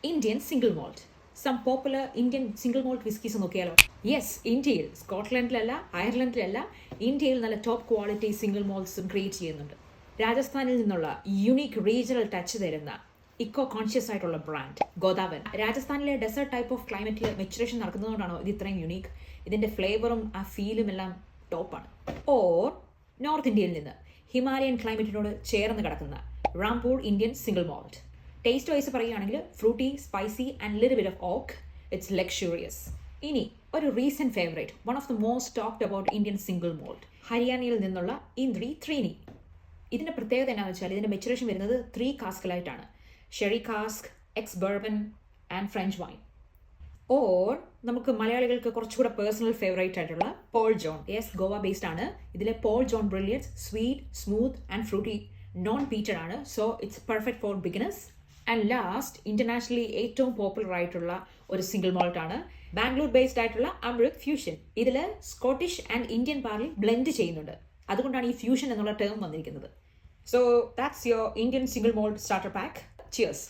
Indian single malt. Some popular Indian single malt whiskies നോക്കിയാലോ? Yes, ഇന്ത്യയിൽ, സ്കോട്ട്ലൻഡിലല്ല, അയർലൻഡിലല്ല, ഇന്ത്യയിൽ നല്ല ടോപ്പ് ക്വാളിറ്റി സിംഗിൾ മോൾട്ട്സും ക്രിയേറ്റ് ചെയ്യുന്നുണ്ട്. രാജസ്ഥാനിൽ നിന്നുള്ള യുണീക്ക് റീജിയണൽ ടച്ച് തരുന്ന ഇക്കോ കോൺഷ്യസ് ആയിട്ടുള്ള ബ്രാൻഡ് ഗോദാവൻ. രാജസ്ഥാനിലെ ഡെസേർട്ട് ടൈപ്പ് ഓഫ് ക്ലൈമറ്റിൽ മെച്ചുറേഷൻ നടക്കുന്നതുകൊണ്ടാണോ ഇത് ഇത്രയും യുണീക്ക്? ഇതിന്റെ ഫ്ലേവറും ആ ഫീലും എല്ലാം ടോപ്പാണ്. ഓർ നോർത്ത് ഇന്ത്യയിൽ നിന്ന് ഹിമാലയൻ ക്ലൈമറ്റിനോട് ചേർന്ന് കിടക്കുന്ന Rampur Indian single malt. Taste wise പറയുകയാണെങ്കിൽ fruity, spicy and little bit of oak. It's luxurious. ഇനി ഒരു recent favourite, one of the most talked about Indian single malt, ഹരിയാനയിൽ നിന്നുള്ള ഇന്ദ്രി ത്രീനി. ഇതിന്റെ പ്രത്യേകത എന്താണെന്ന് വെച്ചാൽ ഇതിന്റെ മെച്ചുറേഷൻ വരുന്നത് 3 കാസ്കിലായിട്ടാണ്. Sherry cask, ex bourbon and French wine. Or നമുക്ക് മലയാളികൾക്ക് കുറച്ചുകൂടെ പേഴ്സണൽ ഫേവറേറ്റ് ആയിട്ടുള്ള Paul John. Yes, Goa based ആണ്. ഇതിലെ Paul John brilliance sweet, smooth and fruity, non peated ആണ്. So it's perfect for beginners. And last, internationally ഏറ്റവും popular ആയിട്ടുള്ള ഒരു സിംഗിൾ മോൾട്ട് ആണ് ബാംഗ്ലൂർ ബേസ്ഡ് ആയിട്ടുള്ള അമൃത് ഫ്യൂഷൻ. ഇതിൽ Scottish and Indian barley blend ചെയ്യുന്നുണ്ട്. അതുകൊണ്ടാണ് ഈ ഫ്യൂഷൻ എന്നുള്ള ടേം വന്നിരിക്കുന്നത്. So that's your Indian single malt starter pack. Cheers.